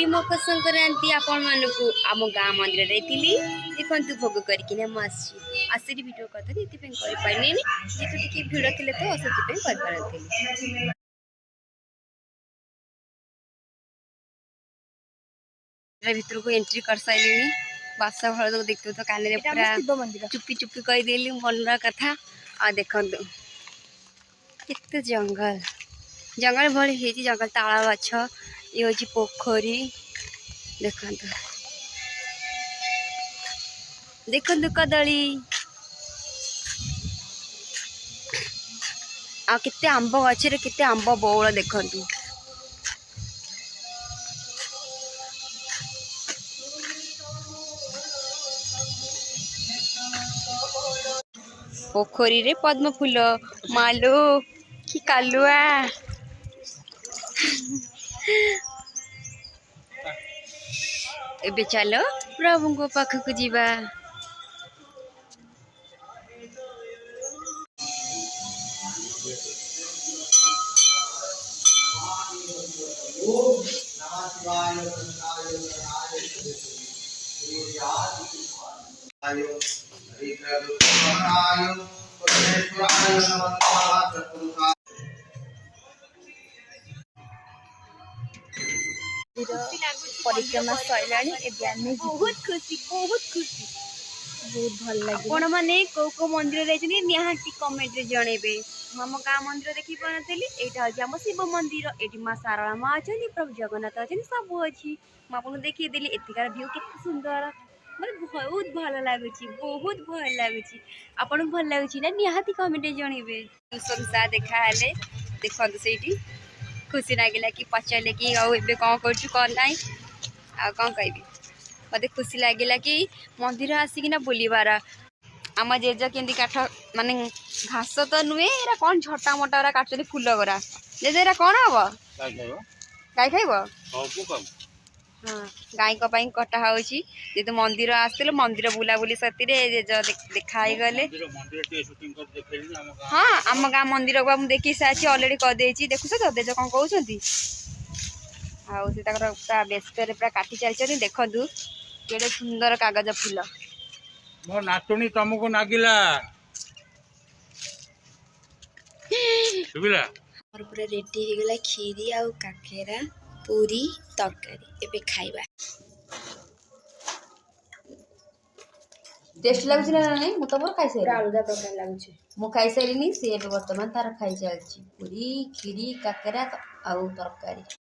मकर संक्रांति आपण मानकु आम गाँ मंदिर देखु भोग करके आसी भिडियो करते कर पारे जेतु भिड़ थे तो से पारती भर को एंट्री कर सारे बास भल देखते तो कान पूरा चुपी चुपी कहीदेली मन कथा आ देखु केते जंगल जंगल भली है जंगल ताला गछ ये हूँ पोखरी देखु देखु कदली आ केते आंब गछरे केते आंब बौल देखु पोखरी रे पद्म फूल मालो कि कालुआ एबे चलो प्रभु को पाखक जीवा परिक्रमा सैला बहुत खुशी बहुत भल लगे आपण मैंने को मंदिर निहाती कमेंट रे जनइबे आम गाँ मंदिर देखी पानी यहाँ हूँ आम शिव मंदिर ये माँ सारा माँ अच्छा प्रभु जगन्नाथ अच्छा सब अच्छी मुझे देखीदेली एतिकार भ्यू के सुंदर मतलब बहुत भल लगुच बहुत भल लगुच आपन भल लगुच ना निहाती कमेंट जनइबे संसार देखा देखो से खुशी लगे कि पचारे कि आबे कौन कर कौन कह मत खुशी लगे कि मंदिर आसिकिना बुलबार आम जेज के काठ माने घास तो नुहे एरा कौन झटा मटा काट फुल गरा जेजे एरा कौन हम गाई खाइब हाँ गाई कटा हो मंदिर आसते मंदिर बुलाबुली साथी जेज देखाई गले हाँ आम गाँ मंदिर को देखी सारी अलरेडी करदे देखुस तो जेज कौन कहते पूरा व्यस्त पूरा काटी चलती देखु केड़े सुंदर कागज फूल मो नातुणी तुमको नागिला सुबिला और पूरा रेडी हो गला खीरी आ काकेरा पूरी तरकारी एबे खाइबा टेस्ट लागुछ ना नहीं मु तो मोर खाइ से अलगा प्रकार लागुछ मु खाइ सारिनी से वर्तमान तार खाइ चलछि पूरी खीरी काकेरा आ तरकारी।